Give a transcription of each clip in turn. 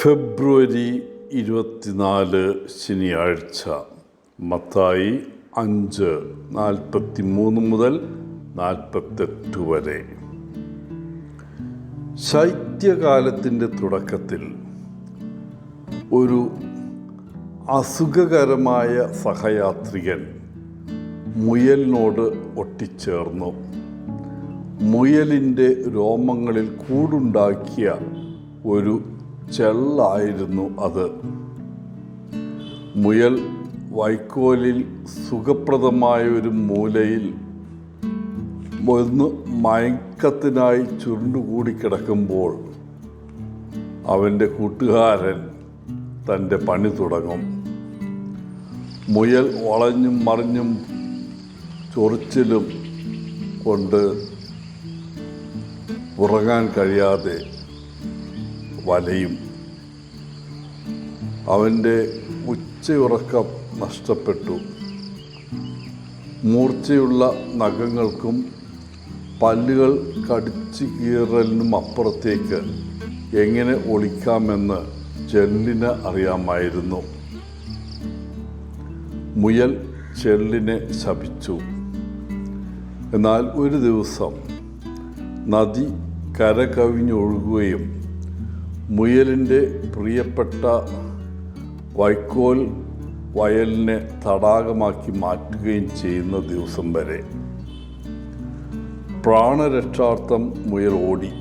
ഫെബ്രുവരി 24 ശനിയാഴ്ച. മത്തായി 5:43 മുതൽ 48 വരെ. ശൈത്യകാലത്തിൻ്റെ തുടക്കത്തിൽ ഒരു അസുഖകരമായ സഹയാത്രികൻ മുയലിനോട് ഒട്ടിച്ചേർന്നു. മുയലിൻ്റെ രോമങ്ങളിൽ കൂടുണ്ടാക്കിയ ഒരു ചെള്ളായിരുന്നു അത്. മുയൽ വൈക്കോലിൽ സുഖപ്രദമായ ഒരു മൂലയിൽ ഒന്ന് മയക്കത്തിനായി ചുരുണ്ടുകൂടി കിടക്കുമ്പോൾ അവൻ്റെ കൂട്ടുകാരൻ തൻ്റെ പണി തുടങ്ങും. മുയൽ വളഞ്ഞും മറിഞ്ഞും ചൊറിച്ചിലും കൊണ്ട് ഉറങ്ങാൻ കഴിയാതെ വലയും. അവൻ്റെ ഉച്ചയുറക്കം നഷ്ടപ്പെട്ടു. മൂർച്ചയുള്ള നഖങ്ങൾക്കും പല്ലുകൾ കടിച്ചു കീറലിനും അപ്പുറത്തേക്ക് എങ്ങനെ ഒളിക്കാമെന്ന് ചെള്ളിന് അറിയാമായിരുന്നു. മുയൽ ചെള്ളിനെ ശപിച്ചു. എന്നാൽ ഒരു ദിവസം നദി കരകവിഞ്ഞൊഴുകുകയും മുയലിൻ്റെ പ്രിയപ്പെട്ട വൈക്കോൽ വയലിനെ തടാകമാക്കി മാറ്റുകയും ചെയ്യുന്ന ദിവസം വരെ പ്രാണരക്ഷാർത്ഥം മുയൽ ഓടി.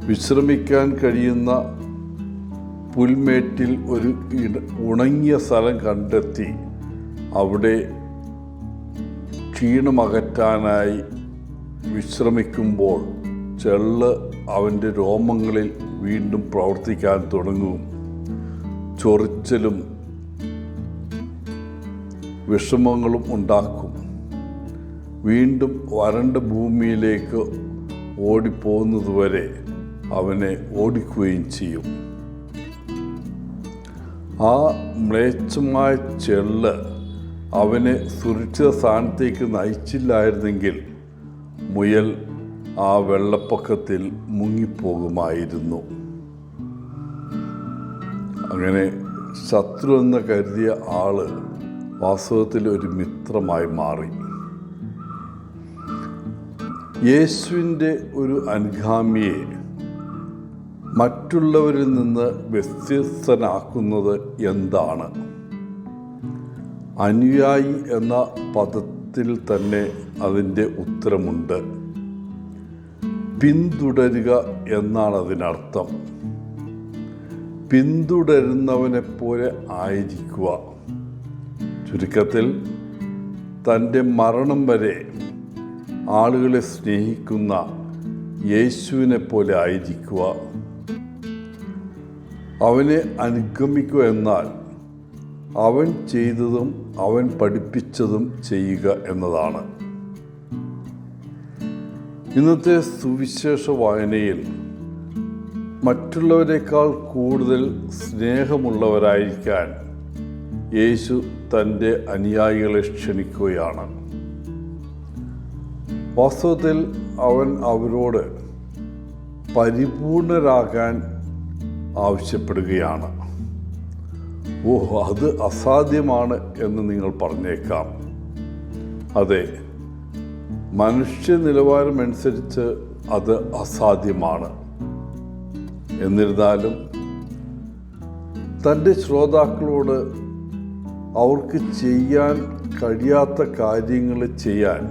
വിശ്രമിക്കാൻ കഴിയുന്ന പുൽമേട്ടിൽ ഒരു ഉണങ്ങിയ സ്ഥലം കണ്ടെത്തി അവിടെ ക്ഷീണമകറ്റാനായി വിശ്രമിക്കുമ്പോൾ ചെള്ള് അവൻ്റെ രോമങ്ങളിൽ വീണ്ടും പ്രവർത്തിക്കാൻ തുടങ്ങും. ചൊറിച്ചലും വിഷമങ്ങളും ഉണ്ടാക്കും. വീണ്ടും വരണ്ട ഭൂമിയിലേക്ക് ഓടിപ്പോകുന്നതുവരെ അവനെ ഓടിക്കുകയും ചെയ്യും. ആ മ്ലേച്ഛമായ ചെള്ള് അവനെ സുരക്ഷിത സ്ഥാനത്തേക്ക് നയിച്ചില്ലായിരുന്നെങ്കിൽ മുയൽ ആ വെള്ളപ്പൊക്കത്തിൽ മുങ്ങിപ്പോകുമായിരുന്നു. അങ്ങനെ ശത്രു എന്ന് കരുതിയ ആള് വാസ്തവത്തിൽ ഒരു മിത്രമായി മാറി. യേശുവിൻ്റെ ഒരു അനുഗാമിയെ മറ്റുള്ളവരിൽ നിന്ന് വ്യത്യസ്തനാക്കുന്നത് എന്താണ്? അനുയായി എന്ന പദത്തിൽ തന്നെ അതിൻ്റെ ഉത്തരമുണ്ട്. പിന്തുടരുക എന്നാണ് അതിനർത്ഥം. പിന്തുടരുന്നവനെപ്പോലെ ആയിരിക്കുക. ചുരുക്കത്തിൽ തൻ്റെ മരണം വരെ ആളുകളെ സ്നേഹിക്കുന്ന യേശുവിനെ പോലെ ആയിരിക്കുക. അവനെ അനുഗമിക്കുക എന്നാൽ അവൻ ചെയ്തതും അവൻ പഠിപ്പിച്ചതും ചെയ്യുക എന്നതാണ്. ഇന്നത്തെ സുവിശേഷ വായനയിൽ മറ്റുള്ളവരെക്കാൾ കൂടുതൽ സ്നേഹമുള്ളവരായിരിക്കാൻ യേശു തൻ്റെ അനുയായികളെ ക്ഷണിക്കുകയാണ്. വാസ്തവത്തിൽ അവൻ അവരോട് പരിപൂർണരാകാൻ ആവശ്യപ്പെടുകയാണ്. അത് അസാധ്യമാണ് എന്ന് നിങ്ങൾ പറഞ്ഞേക്കാം. അതെ, മനുഷ്യ നിലവാരമനുസരിച്ച് അത് അസാധ്യമാണ്. എന്നിരുന്നാലും തൻ്റെ ശ്രോതാക്കളോട് അവർക്ക് ചെയ്യാൻ കഴിയാത്ത കാര്യങ്ങൾ ചെയ്യാൻ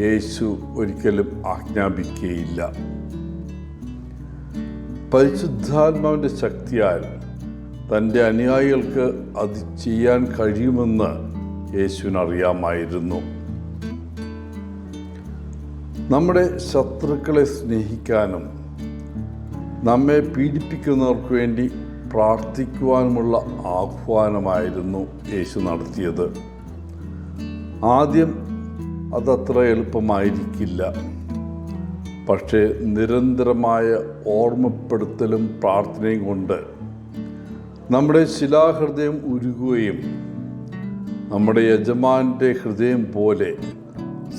യേശു ഒരിക്കലും ആജ്ഞാപിക്കുകയില്ല. പരിശുദ്ധാത്മാവിൻ്റെ ശക്തിയാൽ തൻ്റെ അനുയായികൾക്ക് അത് ചെയ്യാൻ കഴിയുമെന്ന് യേശുവിനറിയാമായിരുന്നു. നമ്മുടെ ശത്രുക്കളെ സ്നേഹിക്കാനും നമ്മെ പീഡിപ്പിക്കുന്നവർക്ക് വേണ്ടി പ്രാർത്ഥിക്കുവാനുമുള്ള ആഹ്വാനമായിരുന്നു യേശു നടത്തിയത്. ആദ്യം അതത്ര എളുപ്പമായിരിക്കില്ല. പക്ഷേ നിരന്തരമായ ഓർമ്മപ്പെടുത്തലും പ്രാർത്ഥനയും കൊണ്ട് നമ്മുടെ ശിലാഹൃദയം ഉരുകുകയും നമ്മുടെ യജമാനൻ്റെ ഹൃദയം പോലെ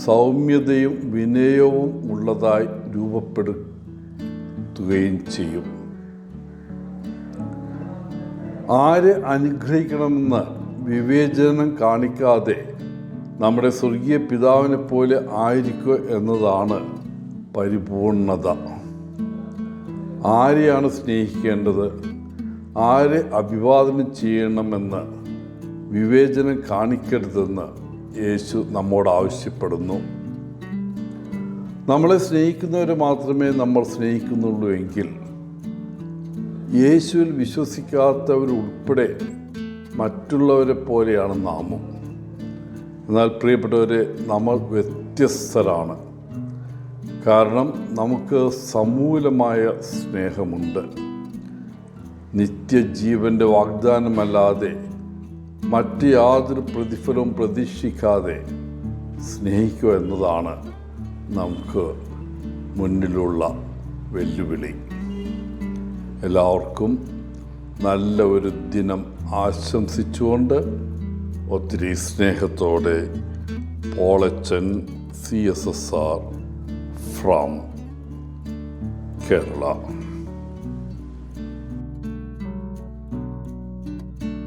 സൗമ്യതയും വിനയവും ഉള്ളതായി രൂപപ്പെടുത്തുകയും ചെയ്യും. ആരെ അനുഗ്രഹിക്കണമെന്ന് വിവേചനം കാണിക്കാതെ നമ്മുടെ സ്വർഗീയ പിതാവിനെ പോലെ ആയിരിക്കുക എന്നതാണ് പരിപൂർണത. ആരെയാണ് സ്നേഹിക്കേണ്ടത്, ആരെ അഭിവാദനം ചെയ്യണമെന്ന് വിവേചനം കാണിക്കരുതെന്ന് യേശു നമ്മോട് ആവശ്യപ്പെടുന്നു. നമ്മളെ സ്നേഹിക്കുന്നവരെ മാത്രമേ നമ്മൾ സ്നേഹിക്കുന്നുള്ളൂ എങ്കിൽ യേശുവിൽ വിശ്വസിക്കാത്തവരുൾപ്പെടെ മറ്റുള്ളവരെ പോലെയാണ് നാമും. എന്നാൽ പ്രിയപ്പെട്ടവരെ, നമ്മൾ വ്യത്യസ്തരാണ്. കാരണം നമുക്ക് സമൂലമായ സ്നേഹമുണ്ട്. നിത്യജീവൻ്റെ വാഗ്ദാനമല്ലാതെ മറ്റ് യാതൊരു പ്രതിഫലവും പ്രതീക്ഷിക്കാതെ സ്നേഹിക്കുക എന്നതാണ് നമുക്ക് മുന്നിലുള്ള വെല്ലുവിളി. എല്ലാവർക്കും നല്ല ഒരു ദിനം ആശംസിച്ചുകൊണ്ട് ഒത്തിരി സ്നേഹത്തോടെ പോളച്ചൻ CSSR ഫ്രം കേരള.